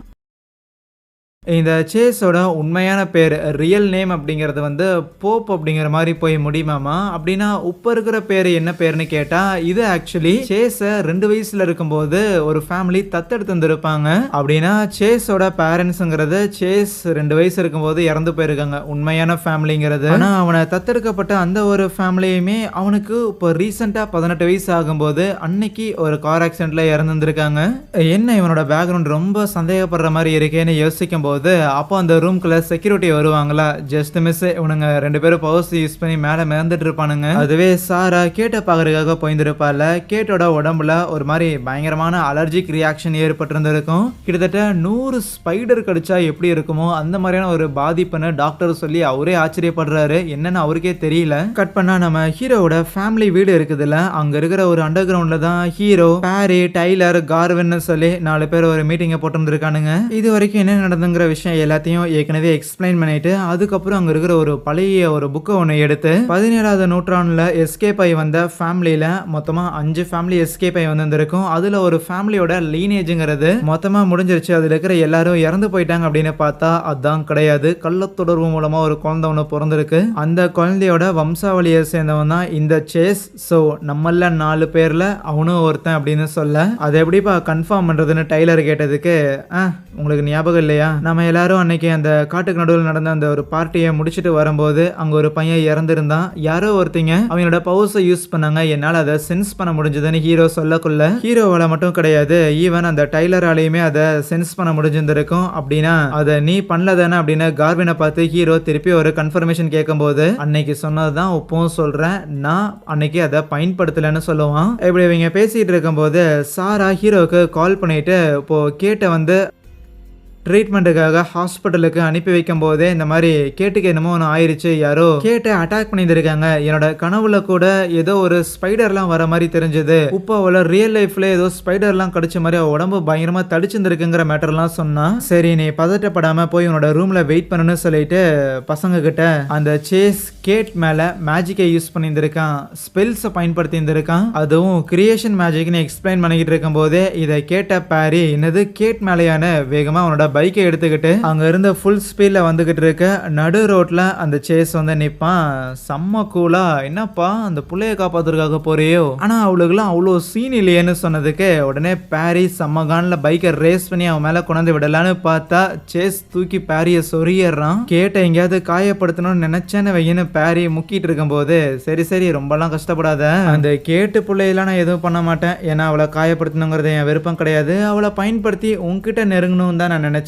இந்த சேஸோட உண்மையான பேர் ரியல் நேம் அப்படிங்கிறது வந்து போப் அப்படிங்கிற மாதிரி போய் முடியுமாமா. அப்படின்னா இப்ப இருக்கிற பேர் என்ன பேருன்னு கேட்டா இது ஆக்சுவலி சேஸ 2 வயசுல இருக்கும்போது ஒரு ஃபேமிலி தத்தெடுத்து வந்திருப்பாங்க. அப்படின்னா சேஸோட பேரண்ட்ஸ்ங்கிறது சேஸ் 2 வயசு இருக்கும்போது இறந்து போயிருக்காங்க உண்மையான ஃபேமிலிங்கிறது. ஆனா அவனை தத்தெடுக்கப்பட்ட அந்த ஒரு ஃபேமிலியுமே அவனுக்கு இப்போ ரீசெண்டா 18 வயசு ஆகும்போது அன்னைக்கு ஒரு கார் ஆக்சிடென்ட்ல இறந்துருக்காங்க. என்ன இவனோட பேக்ரவுண்ட் ரொம்ப சந்தேகப்படுற மாதிரி இருக்கேன்னு யோசிக்கும் போது அப்போ அந்த ரூம்குள்ள செக்யூரிட்டி வருவாங்களா, ஜஸ்ட் மிஸ் இவனுங்க 2 பேரும் பவர்ஸ் யூஸ் பண்ணி மேல மிதந்துட்டு இருப்பானுங்க. அதுவே சாரா கேட்ட பாக்குறதுக்காக போயிருந்திருப்பால. கேட்டோட உடம்புல ஒரு மாதிரி பயங்கரமான அலர்ஜிக் ரியாக்ஷன் ஏற்பட்டிருந்திருக்கும். கிட்டத்தட்ட 100 ஸ்பைடர் கடிச்சா எப்படி இருக்குமோ அந்த மாதிரியான ஒரு பாதிப்புன்னு டாக்டர் சொல்லி அவரே ஆச்சரியப்படுறாரு. என்னன்னு அவருக்கே தெரியல. கட் பண்ணா நம்ம ஹீரோவோட ஃபேமிலி வீடு இருக்குதுல்ல, அங்க இருக்கிற ஒரு அண்டர் கிரவுண்ட்ல தான் ஹீரோ, பாரி, டைலர், கார்வின்னு சொல்லி 4 பேர் ஒரு மீட்டிங்கை போட்டிருந்திருக்கானுங்க. இது வரைக்கும் என்ன நடந்துங்கிற விஷயம் எல்லாத்தையும் ஏற்கனவே எக்ஸ்பிளைன் பண்ணிட்டு அதுக்கப்புறம் அங்க இருக்கிற ஒரு பழைய ஒரு புக்கை ஒன்று எடுத்து 17வது நூற்றாண்டுல எஸ்கேப் ஆகி வந்த ஃபேமிலியில மொத்தமா 5 ஃபேமிலி எஸ்கேப் ஆகி வந்திருக்கும். அதுல ஒரு ஃபேமிலியோட லீனேஜுங்கிறது மொத்தமா முடிஞ்சிருச்சு. அதுல இருக்கிற எல்லாரும் இறந்து போயிட்டாங்க அப்படின்னு பார்த்தா அதான் கிடையாது. கள்ளத்தொடர்பு மூலமா ஒரு குழந்தை ஒன்று பிறந்திருக்கு. அந்த குழந்தையோட வம்சாவளியை சேர்ந்தவன் தான் இந்த சேஸ். ஸோ நம்மள 4 பேர்ல அவனும் ஒருத்தன் அப்படின்னு சொல்ல அதை எப்படிப்பா கன்ஃபார்ம் பண்றதுன்னு டைலர் கேட்டதுக்கு உங்களுக்கு ஞாபகம் இல்லையா, நம்ம எல்லாரும் அன்னைக்கு அந்த காட்டுக்கு நடுவில் நடந்த அந்த ஒரு பார்ட்டியை முடிச்சுட்டு வரும்போது அங்க ஒரு பையன் இறந்திருந்தான். யாரோ ஒருத்தங்க அவனோட பவர்ஸை யூஸ் பண்ணாங்க, என்னால் அதை சென்ஸ் பண்ண முடிஞ்சதுன்னு ஹீரோ சொல்லக்குள்ள ஹீரோவால மட்டும் கிடையாது ஈவன் அந்த டைலராலையுமே அதை சென்ஸ் பண்ண முடிஞ்சிருந்திருக்கும். அப்படின்னா அதை நீ பண்ணலதானே அப்படின்னு கார்வினை பார்த்து ஹீரோ திருப்பி ஒரு கன்ஃபர்மேஷன் கேட்கும்போது அன்னைக்கு சொன்னதுதான் இப்பவும் சொல்றேன், நான் அன்னைக்கு அதை பயன்படுத்தலன்னு சொல்லுவான். இப்படி இவங்க பேசிட்டு இருக்கும்போது சாரா ஹீரோவுக்கு கால் பண்ணிட்டு இப்போ கேட்ட வந்து ட்ரீட்மெண்ட்டுக்காக ஹாஸ்பிட்டலுக்கு அனுப்பி வைக்கும் போதே இந்த மாதிரி கேட்டுக்கு என்னமோ ஒன்று ஆயிடுச்சு, யாரோ கேட்டை அட்டாக் பண்ணியிருக்காங்க, என்னோட கனவுல கூட ஏதோ ஒரு ஸ்பைடர்லாம் வர மாதிரி தெரிஞ்சது, இப்போ அவளை ரியல் லைஃப்ல ஏதோ ஸ்பைடர்லாம் கடிச்ச மாதிரி அவள் உடம்பு பயங்கரமா தடிச்சிருந்துருக்குங்கிற மேட்டர்லாம் சொன்னா. சரி நீ பதட்டப்படாம போய் உன்னோட ரூம்ல வெயிட் பண்ணணும்னு சொல்லிட்டு பசங்க கிட்ட அந்த சேஸ் கேட் மேல மேஜிக்கை யூஸ் பண்ணியிருந்திருக்கான், ஸ்பெல்ஸை பயன்படுத்தி இருந்திருக்கான், அதுவும் கிரியேஷன் மேஜிக்னு எக்ஸ்பிளைன் பண்ணிக்கிட்டு இருக்கும் போதே இதை கேட்ட பாரி என்னது கேட் மேலையான வேகமா அவனோட பைக்கை எடுத்துக்கிட்டு அங்க இருந்த ஃபுல் ஸ்பீட்ல வந்துகிட்டு இருக்க நடு ரோட்ல அந்த சேஸ் வந்து நிப்பான். செம்ம கூலா, என்னப்பா அந்த புள்ளைய காப்பாத்துறதுக்காக போறியோ, ஆனா அவளுக்குலாம் அவ்வளோ சீன் இல்லையேன்னு சொன்னதுக்கு உடனே பாரி செம்மகான்ல பைக்கை ரேஸ் பண்ணி அவன் மேல கொண்டாந்து விடலான்னு பார்த்தா சேஸ் தூக்கி பாரிய சொறியறான். கேட்ட எங்கேயாவது காயப்படுத்தணும்னு நினைச்சேன்னு வையன்னு பாரி முக்கிட்டு இருக்கும் போது சரி சரி ரொம்பலாம் கஷ்டப்படாத, அந்த கேட்டு பிள்ளையெல்லாம் நான் எதுவும் பண்ண மாட்டேன், ஏன்னா அவளை காயப்படுத்தணுங்கிறது என் விருப்பம் கிடையாது, அவளை பயன்படுத்தி உன்கிட்ட நெருங்கணும் தான் நான் நினைச்சேன்.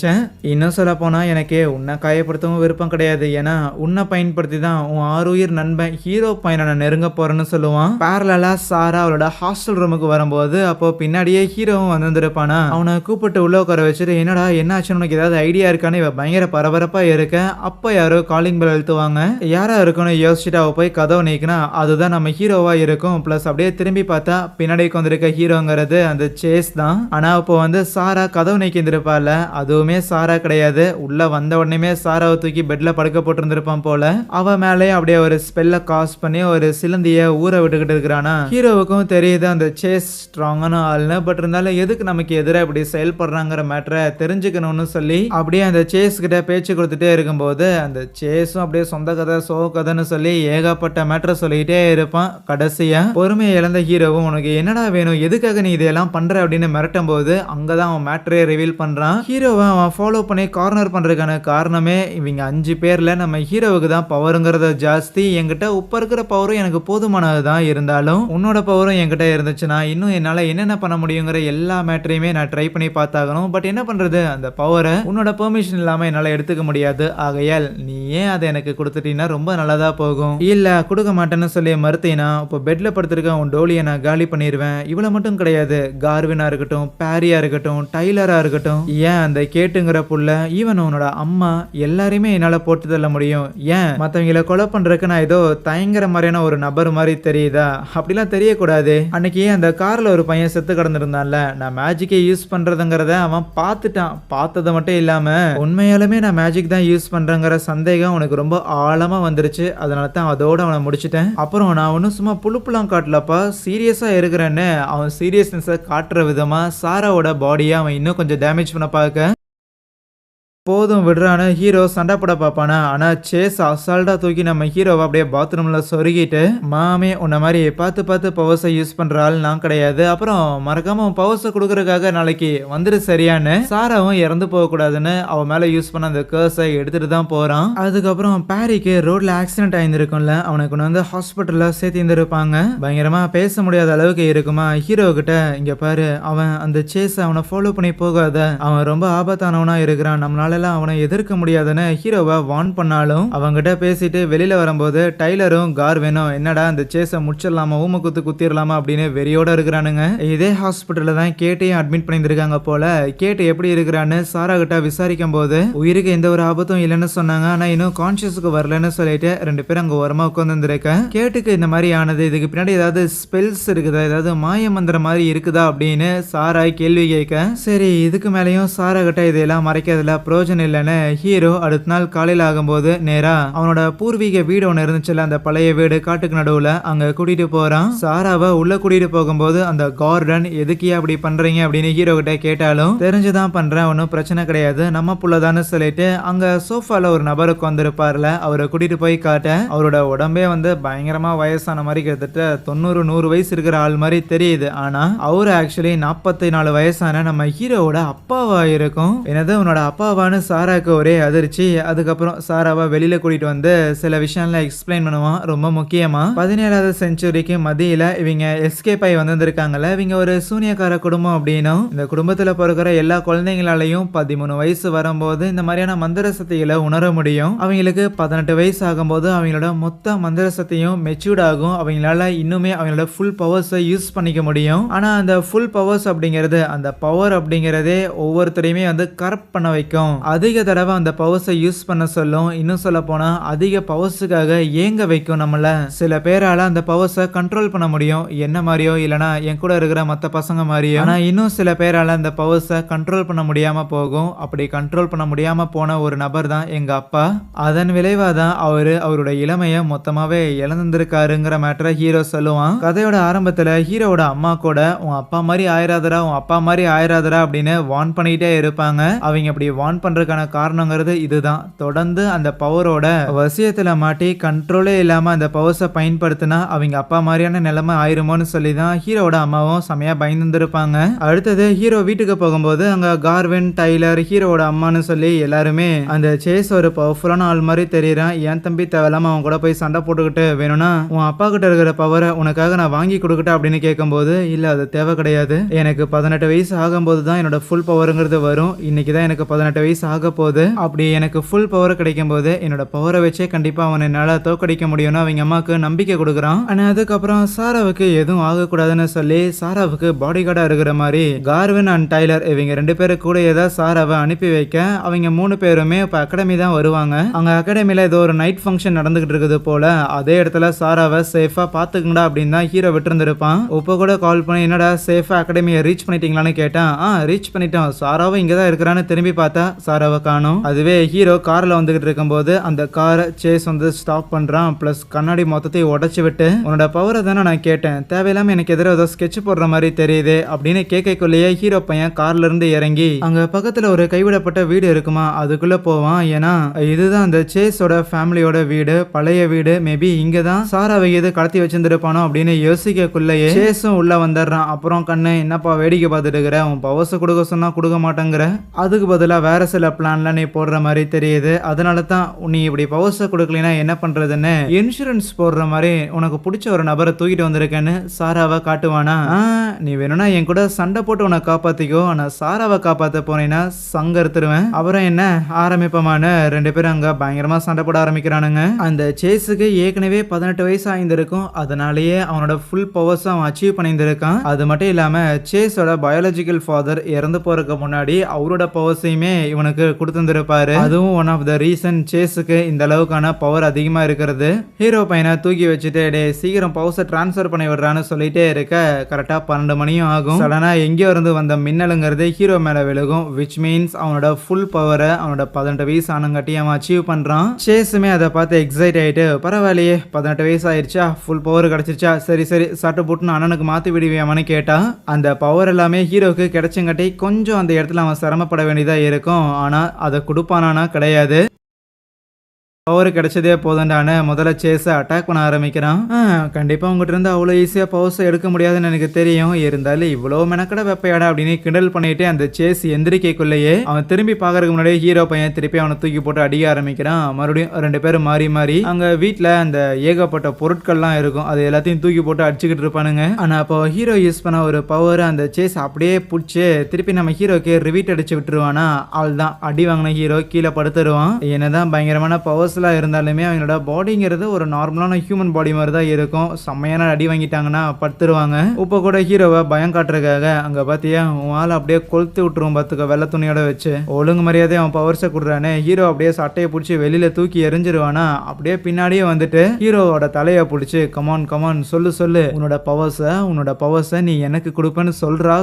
இன்னும் சொல்ல போனா எனக்கு உன்னை காயப்படுத்தவும் விருப்பம் கிடையாது, ஏன்னா உன்னை பயன்படுத்தி தான் உன் 6 உயிர் நண்பன் ஹீரோ பையனை நான் நெருங்க போறேன்னு சொல்லுவான். பேரலா சாரா அவளோட ஹாஸ்டல் ரூமுக்கு வரும்போது அப்போ பின்னாடியே ஹீரோவும் வந்திருப்பானா. அவனை கூப்பிட்டு உள்ள உட்கார வச்சுட்டு என்னடா என்ன ஆச்சுன்னு உனக்கு ஏதாவது ஐடியா இருக்கான்னு இவ பயங்கர பரபரப்பா இருக்க. அப்ப யாரோ காலிங் பெல் அழுத்துவாங்க. யாரா இருக்குன்னு யோசிச்சுட்டு அவ போய் கதவை நீக்கினா அதுதான் நம்ம ஹீரோவா இருக்கும். பிளஸ் அப்படியே திரும்பி பார்த்தா பின்னாடி வந்திருக்க ஹீரோங்கிறது அந்த சேஸ் தான். ஆனா இப்போ வந்து சாரா கதவு நீக்கிந்திருப்பால, அதுவுமே சாரா கிடையாது. உள்ள வந்த உடனே சாராவை தூக்கி பெட்ல படுக்க போட்டிருந்திருப்பான் போல. அவ மேலே அப்படியே ஒரு ஸ்பெல்ல காஸ் பண்ணி ஒரு சிலந்திய ஊற விட்டுக்கிட்டு இருக்கிறானா. ஹீரோவுக்கும் தெரியுது அந்த சேஸ் ஸ்ட்ராங்கான ஆள்னு, பட் இருந்தாலும் எதுக்கு நமக்கு எதிராக இப்படி செயல்படுறாங்கிற மேட்டரை தெரிஞ்சுக்கணும்னு சொல்லி அப்படியே அந்த சேஸ் கிட்ட பேச்சு கொடுத்துட்டே இருக்கும்போது அந்த சேஸும் அப்படியே சொந்த கதை சோ கதைன்னு சொல்லி ஏகப்பட்ட மேட்டரை சொல்லிக்கிட்டே இருப்பான். கடைசியா பொறுமையை இழந்த ஹீரோவும் உனக்கு என்னடா வேணும், எதுக்காக நீ இதெல்லாம் பண்ற அப்படின்னு மிரட்டும் போது அங்கதான் அவன் மேட்டரே ரிவீல் பண்றான். ஹீரோவை அவன் ஃபாலோ பண்ணி கார்னர் பண்றதுக்கான காரணமே இவங்க 5 பேர்ல நம்ம ஹீரோவுக்கு தான் பவருங்கிறத ஜாஸ்தி, என்கிட்ட உப்ப இருக்கிற பவரும் எனக்கு போதுமானது தான், இருந்தாலும் உன்னோட பவரும் என்கிட்ட இருந்துச்சுன்னா இன்னும் என்னால என்னென்ன பண்ண முடியுங்கிற எல்லா மேட்டரையுமே நான் ட்ரை பண்ணி பார்த்தாகணும். பட் என்ன பண்றது, அந்த பவரை உன்னோட பெர்மிஷன் இல்லாம என்னால எடுத்துக்க முடியாது, ஆகையால் நீ ஏன் அதை எனக்கு கொடுத்துட்டீங்கன்னா ரொம்ப நல்லதா போகும், இல்ல கொடுக்க மாட்டேன்னு சொல்லி மறுத்தீனா இப்போ பெட்ல படுத்திருக்க உன் டோலியை நான் காலி பண்ணிடுவேன். இவ்வளவு மட்டும் கிடையாது, கார்வினா இருக்கட்டும், பாரியா இருக்கட்டும், டைலரா இருக்கட்டும், ஏன் அந்த கேட்டுங்கிற புள்ள ஈவன் உன்னோட அம்மா எல்லாரையுமே என்னால போட்டு தள்ள முடியும். ஏன் மத்தவங்களை கொலை பண்றதுக்கு நான் ஏதோ தயங்குற மாதிரியான ஒரு நபர் மாதிரி தெரியுதா, அப்படிலாம் தெரியக்கூடாது. அன்னைக்கு அந்த கார்ல ஒரு பையன் செத்து கிடந்திருந்தான்ல, நான் மேஜிக்கை யூஸ் பண்றதுங்கிறத அவன் பார்த்துட்டான். பார்த்தது மட்டும் இல்லாம உண்மையாலுமே நான் மேஜிக் தான் யூஸ் பண்றேங்கிற சந்தேகம் உனக்கு ரொம்ப ஆழமா வந்துருச்சு. அதனால தான் அதோட அவனை முடிச்சிட்டேன். அப்புறம் நான் ஒன்னும் சும்மா புழுப்புலாம் காட்டலப்பா, சீரியஸா இருக்கிறேன்னு அவன் சீரியஸ்னஸை காட்டுற விதமா சாராவோட பாடியை அவன் இன்னும் கொஞ்சம் டேமேஜ் பண்ண பார்க்க போதும் விடுறான்னு ஹீரோ சண்டை போட பார்ப்பானா. ஆனா சேஸ் அசால்ட்டா தூக்கி நம்ம ஹீரோவை அப்படியே பாத்ரூம்ல சொருகிட்டு, மாமே உன்ன மாதிரி பார்த்து பார்த்து பவர்ஸை யூஸ் பண்ற ஆள் நான் கிடையாது, அப்புறம் மறக்காம உன் பவர்ஸை கொடுக்கறதுக்காக நாளைக்கு வந்துரு சரியான்னு. சாராவும் இறந்து போக கூடாதுன்னு அவன் மேல யூஸ் பண்ண அந்த கர்ஸை எடுத்துட்டு தான் போறான். அதுக்கப்புறம் பாரிக்கு ரோட்ல ஆக்சிடென்ட் ஆயிருக்கும்ல, அவனுக்கு வந்து ஹாஸ்பிட்டல்ல சேர்த்து இருந்திருப்பாங்க. பயங்கரமா பேச முடியாத அளவுக்கு இருக்குமா. ஹீரோ கிட்ட இங்க பாரு, அவன் அந்த சேஸ் அவனை ஃபாலோ பண்ணி போகாத, அவன் ரொம்ப ஆபத்தானவனா இருக்கிறான், நம்மளால அவனை எதிர்க்க முடியாதுன்னு ஹீரோவை வார்ன் பண்ணாலும் அவங்கிட்ட பேசிட்டு வெளியில வரும்போது டைலரும் கார்வினும் என்னடா இந்த சேஸை முடிச்சிடலாமா, ஊம குத்து குத்திரலாமா அப்படின்னு வெறியோட இருக்கிறானுங்க. இதே ஹாஸ்பிட்டல்ல தான் கேட்டையும் அட்மிட் பண்ணியிருக்காங்க போல. கேட்டு எப்படி இருக்கிறான்னு சாரா கிட்ட விசாரிக்கும் போது உயிருக்கு எந்த ஒரு ஆபத்தும் இல்லைன்னு சொன்னாங்க, ஆனா இன்னும் கான்சியஸுக்கு வரலன்னு சொல்லிட்டு 2 பேரும் அங்க ஓரமா உட்காந்துருக்க. கேட்டுக்கு இந்த மாதிரி ஆனது, இதுக்கு பின்னாடி ஏதாவது ஸ்பெல்ஸ் இருக்குதா, ஏதாவது மாய மந்திரம் மாதிரி இருக்குதா அப்படின்னு சாரா கேள்வி கேட்க, சரி இதுக்கு மேலேயும் சாரா கிட்ட இதெல்லாம் மறைக்கிறதுல இல்லைன்னு ஹீரோ அடுத்த நாள் காலையில் ஆகும்போது நேரா அவனோட பூர்வீக வீடு ஒன்று இருந்துச்சுல, அந்த பழைய வீடு காட்டுக்கு நடுவுல அங்க கூட்டிட்டு போறான். சாராவை உள்ள கூட்டிட்டு போகும்போது அந்த கார்டன் எதுக்கே அப்படி பண்றீங்க அப்படின்னு ஹீரோ கிட்ட கேட்டாலும் தெரிஞ்சுதான் பண்றேன், ஒன்னும் பிரச்சனை கிடையாது, நம்ம புள்ளதான்னு சொல்லிட்டு அங்க சோஃபால ஒரு நபருக்கு வந்திருப்பார்ல, அவரை கூட்டிட்டு போய் காட்ட அவரோட உடம்பே வந்து பயங்கரமா வயசான மாதிரி கிட்டத்தட்ட 90-100 வயசு இருக்கிற ஆள் மாதிரி தெரியுது. ஆனா அவரு ஆக்சுவலி 44 வயசான நம்ம ஹீரோவோட அப்பாவா இருக்கும். என்னது உன்னோட அப்பாவான்னு சாராக்கு ஒரே அதிர்ச்சி. அதுக்கப்புறம் சாராவை வெளியில கூட்டிட்டு வந்து சில விஷயம்லாம் எக்ஸ்பிளைன் பண்ணுவான். ரொம்ப முக்கியமா 17வது செஞ்சுரிக்கு மத்தியில இவங்க எஸ்கேப் ஆகி வந்திருக்காங்கல்ல, இவங்க ஒரு சூனியக்கார குடும்பம் அப்படின்னும், இந்த குடும்பத்துல பிறக்கிற எல்லா குழந்தைங்களாலையும் 13 வயசு வரும்போது இந்த மாதிரியான மந்திர சக்திகளை உணர முடியும். அவங்களுக்கு 18 வயசு ஆகும்போது அவங்களோட மொத்த மந்திர சக்தியும் மெச்சூர்ட் ஆகும். அவங்களால இன்னுமே அவங்களோட ஃபுல் பவர்ஸை யூஸ் பண்ணிக்க முடியும். ஆனா அந்த ஃபுல் பவர்ஸ் அப்படிங்கிறது, அந்த பவர் அப்படிங்கிறதே ஒவ்வொருத்தரையுமே வந்து கரப்ட் பண்ண வைக்கும். அதிக தடவை அந்த பவர்ஸை யூஸ் பண்ண சொல்லும். இன்னும் சொல்ல போனா அதிக பவர்ஸுக்காக ஏங்க வைக்கும் நம்மள. சில பேரால அந்த பவர்ஸை கண்ட்ரோல் பண்ண முடியும், என்ன மாதிரியோ இல்லனா என் கூட இருக்கிற மற்ற பசங்க மாதிரியோ. ஆனா இன்னும் சில பேரால அந்த பவர்ஸை கண்ட்ரோல் பண்ண முடியாம போகும். அப்படி கண்ட்ரோல் பண்ண முடியாம போன ஒரு நபர் தான் எங்க அப்பா. அதன் விளைவா தான் அவரோட இளமையை மொத்தமாவே இழந்திருக்காருங்கிற மேட்டரை ஹீரோ சொல்லுவான். கதையோட ஆரம்பத்துல ஹீரோவோட அம்மா கூட உன் அப்பா மாதிரி ஆயிராதரா, உன் அப்பா மாதிரி ஆயிராதரா அப்படின்னு வார்ன் பண்ணிட்டே இருப்பாங்க. அவங்க அப்படி வார்ன் பண்றதுக்கான காரணங்கிறது இதுதான். தொடர்ந்து அந்த பவரோட வசியத்துல மாட்டி கண்ட்ரோலே இல்லாம அந்த பவர்ஸை பயன்படுத்தினா அவங்க அப்பா மாதிரியான நிலைமை ஆயிருமோன்னு சொல்லி தான் ஹீரோட அம்மாவும் செமையா பயந்துருப்பாங்க. அடுத்தது ஹீரோ வீட்டுக்கு போகும்போது அங்க கார்வின், டைலர், ஹீரோட அம்மான்னு சொல்லி எல்லாருமே அந்த சேஸ் ஒரு பவர்ஃபுல்லான ஆள் மாதிரி தெரியறான். என் தம்பி தேவையில்லாம அவன் கூட போய் சண்டை போட்டுக்கிட்டு வேணும்னா உன் அப்பா கிட்ட இருக்கிற பவரை உனக்காக நான் வாங்கி கொடுக்கட்டா அப்படின்னு கேட்கும்போது, இல்ல அது தேவை கிடையாது, எனக்கு 18 வயசு ஆகும்போது தான் என்னோட ஃபுல் பவருங்கிறது வரும். இன்னைக்கு தான் எனக்கு 18 வயசு ஆக போகுது. அப்படி எனக்கு ஃபுல் பவர் கிடைக்கும் போது என்னோட பவரை வச்சே கண்டிப்பா அவன் என்னால தோக்கடிக்க முடியும்னு அவங்க அம்மாவுக்கு நம்பிக்கை கொடுக்குறான். ஆனா அதுக்கப்புறம் சாராவுக்கு எதுவும் ஆகக்கூடாதுன்னு சொல்லி சாராவுக்கு பாடி கார்டா இருக்கிற மாதிரி கார்வின் அண்ட் டைலர் இவங்க 2 பேரும் கூட ஏதாவது சாராவை அனுப்பி வைக்க, அவங்க 3 பேருமே இப்ப அகாடமி தான் வருவாங்க. அங்க அகாடமில ஏதோ ஒரு நைட் ஃபங்க்ஷன் நடந்துகிட்டு இருக்குது போல. அதே இடத்துல சாராவை சேஃபா பாத்துக்கங்கடா அப்படின்னு தான் ஹீரோ விட்டுருந்துருப்பான். இப்ப கூட கால் பண்ணி என்னடா சேஃபா அகாடமியை ரீச் பண்ணிட்டீங்களான்னு கேட்டான். ரீச் பண்ணிட்டோம், சாராவும் இங்கதான் இருக்கிறான்னு திரும்பி பார்த்தா சாராவை காணோம். அதுவே ஹீரோ கார்ல வந்துகிட்டு இருக்கும்போது அந்த காரை சேஸ் வந்து ஸ்டாப் பண்றான். பிளஸ் கண்ணாடி மொத்தத்தையும் உடைச்சு விட்டு, உன்னோட பவரை தானே நான் கேட்டேன், தேவையில்லாம எனக்கு எதிராக ஏதோ ஸ்கெட்ச் போடுற மாதிரி தெரியுது அப்படின்னு கேட்கக்குள்ளேயே ஹீரோ பையன் கார்ல இருந்து இறங்கி அங்க பக்கத்துல ஒரு கைவிடப்பட்ட வீடு இருக்குமா அதுக்குள்ள போவான். ஏன்னா இதுதான் அந்த சேஸோட ஃபேமிலியோட வீடு, பழைய வீடு. மேபி இங்கதான் சாராவை எது கடத்தி வச்சிருந்திருப்பானோ அப்படின்னு யோசிக்கக்குள்ளேயே சேஸும் உள்ள வந்துடுறான். அப்புறம் கண்ணு என்னப்பா வேடிக்கை பார்த்துட்டு இருக்கிற, உன் பவர்ஸ் கொடுக்க சொன்னா கொடுக்க மாட்டேங்கிற, அதுக்கு பதிலா வேற சில பிளான்ல நீ போடுற மாதிரி தெரியுது, அதனால தான் நீ இப்படி பவர்ஸை கொடுக்கலனா என்ன பண்றதுன்னு இன்சூரன்ஸ் போடுற மாதிரி உனக்கு பிடிச்ச ஒரு நபரை தூக்கிட்டு வந்திருக்கேன்னு சாராவை காட்டுவானா. நீ வேணும்னா என் கூட சண்டை போட்டு உன்னை காப்பாத்திக்கோ, ஆனா சாராவை காப்பாத்த போனேன்னா சங்க எடுத்துருவேன். அப்புறம் என்ன ஆரம்பிப்பமான 2 பேரும் அங்க பயங்கரமா சண்டை போட ஆரம்பிக்கிறானுங்க. அந்த சேஸுக்கு ஏற்கனவே 18 வயசு ஆயிருந்திருக்கும், அதனாலேயே அவனோட ஃபுல் பவர்ஸ் அவன் அச்சீவ் பண்ணியிருந்திருக்கான். அது மட்டும் இல்லாம சேஸோட பயாலஜிக்கல் ஃபாதர் இறந்து போறதுக்கு முன்னாடி அவரோட பவர்ஸையுமே இவனுக்கு கொடுத்துருப்பாரு. அதுவும் ஒன் ஆஃப் த ரீசன் சேஸுக்கு இந்த அளவுக்கான பவர் அதிகமா இருக்கிறது. ஹீரோ பையனை தூக்கி வச்சுட்டு டே சீக்கிரம் பவர்ஸை டிரான்ஸ்ஃபர் பண்ணி விடுறான்னு சொல்லிட்டே இருக்க கரெக்டா 12 மணியும் ஆகும். சடனா எங்கேயோ இருந்து வந்த மின்னலுங்கிறது ஹீரோ மேல விழுகும். விச் மீன்ஸ் அவனோட ஃபுல் பவரை அவனோட 18 வயசு ஆனங்காட்டி அவன் அச்சீவ் பண்றான். சேஸுமே அதை பார்த்து எக்ஸைட் ஆயிட்டு, பரவாயில்லையே 18 வயசு ஆயிடுச்சா, ஃபுல் பவர் கிடைச்சிருச்சா, சரி சரி சட்டு போட்டுன்னு அண்ணனுக்கு மாத்தி விடுவியாமனு கேட்டா, அந்த பவர் எல்லாமே ஹீரோக்கு கிடைச்சங்காட்டி கொஞ்சம் அந்த இடத்துல அவன் சிரமப்பட வேண்டியதா இருக்கும். இருக்கும். ஆனா அதை கொடுப்பானானா கிடையாது. பவர் கிடைச்சதே போதுண்டான முதல்ல சேஸை அட்டாக் பண்ண ஆரம்பிக்கிறான். கண்டிப்பாக உங்ககிட்ட இருந்து அவ்வளோ ஈஸியாக பவர்ஸை எடுக்க முடியாதுன்னு எனக்கு தெரியும். இருந்தாலும் இவ்வளோ மெனக்கட வெப்பையாடா அப்படின்னு கிண்டல் பண்ணிட்டு அந்த சேஸ் எந்திரிக்கைக்குள்ளேயே அவன் திரும்பி பார்க்கறதுக்கு முன்னாடியே ஹீரோ பையன் திருப்பி அவனை தூக்கி போட்டு அடிக்க ஆரம்பிக்கிறான். மறுபடியும் 2 பேரும் மாறி மாறி அங்கே வீட்டில் அந்த ஏகப்பட்ட பொருட்கள்லாம் இருக்கும், அது எல்லாத்தையும் தூக்கி போட்டு அடிச்சுக்கிட்டு இருப்பானுங்க. ஆனால் அப்போ ஹீரோ யூஸ் பண்ண ஒரு பவர் அந்த சேஸ் அப்படியே பிடிச்சி திருப்பி நம்ம ஹீரோக்கு ரிவீட் அடிச்சு விட்டுருவானா, அவள் தான் அடி வாங்கின ஹீரோ கீழே படுத்துருவான். என்னதான் பயங்கரமான பவர்ஸ் இருந்தாலுமே அவங்களோட பாடிங்கிறது ஒரு நார்மலான ஹியூமன் பாடி மாதிரி தான் இருக்கும். செம்மையான அடி வாங்கிட்டாங்கன்னா படுத்துருவாங்க. இப்போ கூட ஹீரோவை பயம் காட்டுறதுக்காக அங்க பாத்தியா உன் ஆள் அப்படியே கொளுத்து விட்டுருவோம் பார்த்துக்க வெள்ளை துணியோட வச்சு. ஒழுங்கு மரியாதை அவன் பவர்ஸை கொடுறானே, ஹீரோ அப்படியே சட்டையை பிடிச்சி வெளியில தூக்கி எரிஞ்சிருவானா, அப்படியே பின்னாடியே வந்துட்டு ஹீரோவோட தலையை பிடிச்சி கமான் கமான் சொல்லு உன்னோட பவர்ஸை நீ எனக்கு கொடுப்பேன்னு சொல்றா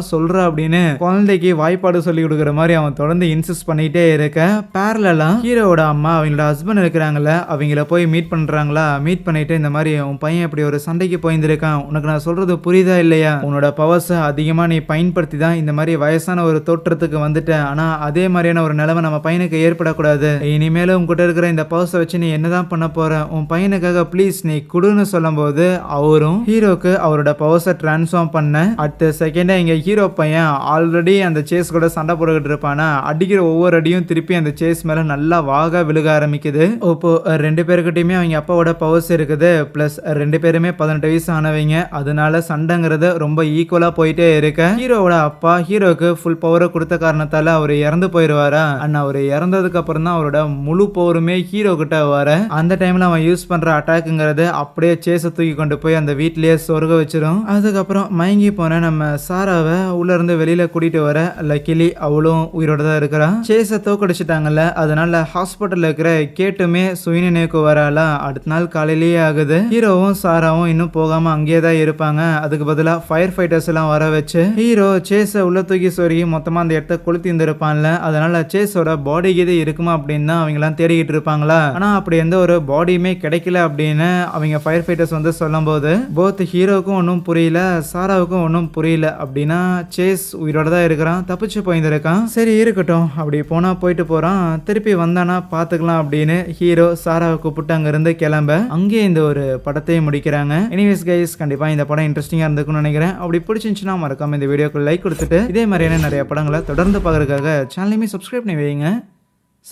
அப்படின்னு குழந்தைக்கு வாய்ப்பாடு சொல்லி கொடுக்குற மாதிரி அவன் தொடர்ந்து இன்சிஸ்ட் பண்ணிட்டே இருக்க. பேரலா ஹீரோவோட அம்மா அவங்களோட ஹஸ்பண்ட் இருக்கிறாங்கல்ல, அவங்கள போய் மீட் பண்றாங்களா. மீட் பண்ணிட்டு இந்த மாதிரி உன் பையன் இப்படி ஒரு சண்டைக்கு போயிருந்திருக்கான், உனக்கு நான் சொல்றது புரியுதா இல்லையா, உன்னோட பவர்ஸை அதிகமா நீ பயன்படுத்தி தான் இந்த மாதிரி வயசான ஒரு தோற்றத்துக்கு வந்துட்ட. ஆனா அதே மாதிரியான ஒரு நிலைமை நம்ம பையனுக்கு ஏற்படக்கூடாது. இனிமேலும் உங்ககிட்ட இருக்கிற இந்த பவர்ஸை வச்சு நீ என்னதான் பண்ண போற, உன் பையனுக்காக ப்ளீஸ் நீ குடுன்னு சொல்லும் போது அவரும் ஹீரோக்கு அவரோட பவர்ஸை டிரான்ஸ்ஃபார்ம் பண்ண அடுத்த செகண்டா இங்க ஹீரோ பையன் ஆல்ரெடி அந்த சேஸ் கூட சண்டை போட்டுக்கிட்டு இருப்பானா, அடிக்கிற ஒவ்வொரு அடியும் திருப்பி அந்த சேஸ் மேல நல்லா வாகா விழுக ஆரம்பிக்குது. இப்போ 2 பேருக்கிட்டையுமே அவங்க அப்பாவோட பவர்ஸ் இருக்குது. பிளஸ் 2 பேருமே 18 வயசு ஆனவங்க. அதனால சண்டைங்கிறது ரொம்ப ஈக்குவலா போயிட்டே இருக்க. ஹீரோவோட அப்பா ஹீரோக்கு ஃபுல் பவரை கொடுத்த காரணத்தால அவர் இறந்து போயிடுவாரா. அண்ணா அவர் இறந்ததுக்கு அப்புறம் தான் அவரோட முழு பவருமே ஹீரோ கிட்ட வர. அந்த டைம்ல அவன் யூஸ் பண்ற அட்டாக்குங்கிறது அப்படியே சேஸை தூக்கி கொண்டு போய் அந்த வீட்லயே சொருக வச்சிரும். அதுக்கப்புறம் மயங்கி போன நம்ம சாராவை உள்ள இருந்து வெளியில கூட்டிட்டு வர லக்கிலி அவளும் உயிரோட தான் இருக்கிறான். சேஸை தோக்கடிச்சிட்டாங்கல்ல, அதனால ஹாஸ்பிட்டல்ல இருக்கிற கேட்டுமே சுயநினைவுக்கு வராலாம். அடுத்த நாள் காலையிலேயே ஆகுது. ஹீரோவும் சாராவும் இன்னும் போகாம அங்கேயே தான் இருப்பாங்க. அதுக்கு பதிலாக ஃபயர் ஃபைட்டர்ஸ் எல்லாம் வர வச்சு ஹீரோ சேஸை உள்ள தூக்கி சொருகி மொத்தமா அந்த இடத்த கொளுத்தி இருந்திருப்பான்ல, அதனால சேஸோட பாடி கீது இருக்குமா அப்படின்னு தான் அவங்க எல்லாம் தேடிக்கிட்டு இருப்பாங்களா. ஆனா அப்படி எந்த ஒரு பாடியுமே கிடைக்கல அப்படின்னு அவங்க ஃபயர் ஃபைட்டர்ஸ் வந்து சொல்லும் போது போத் ஹீரோவுக்கும் ஒன்றும் புரியல, சாராவுக்கும் ஒன்றும் புரியல. அப்படின்னா சேஸ் உயிரோட தான் இருக்கிறான், தப்பிச்சு போயிருந்திருக்கான். சரி இருக்கட்டும், அப்படி போனா போயிட்டு போறான், திருப்பி வந்தானா பாத்துக்கலாம் அப்படின்னு ஹீரோ சாராவை கூப்பிட்டு அங்க இருந்து கிளம்ப அங்கே இந்த ஒரு படத்தையும் முடிக்கிறாங்க. எனிவேஸ் கைஸ், கண்டிப்பா இந்த படம் இன்ட்ரெஸ்டிங்கா இருந்துக்கும்னு நினைக்கிறேன். அப்படி பிடிச்சிருந்துச்சுன்னா மறக்காம இந்த வீடியோக்கு லைக் கொடுத்துட்டு இதே மாதிரியான நிறைய படங்களை தொடர்ந்து பார்க்கறதுக்காக சேனலையுமே சப்ஸ்கிரைப் பண்ணி வைங்க.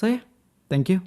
சரி, தேங்க்யூ.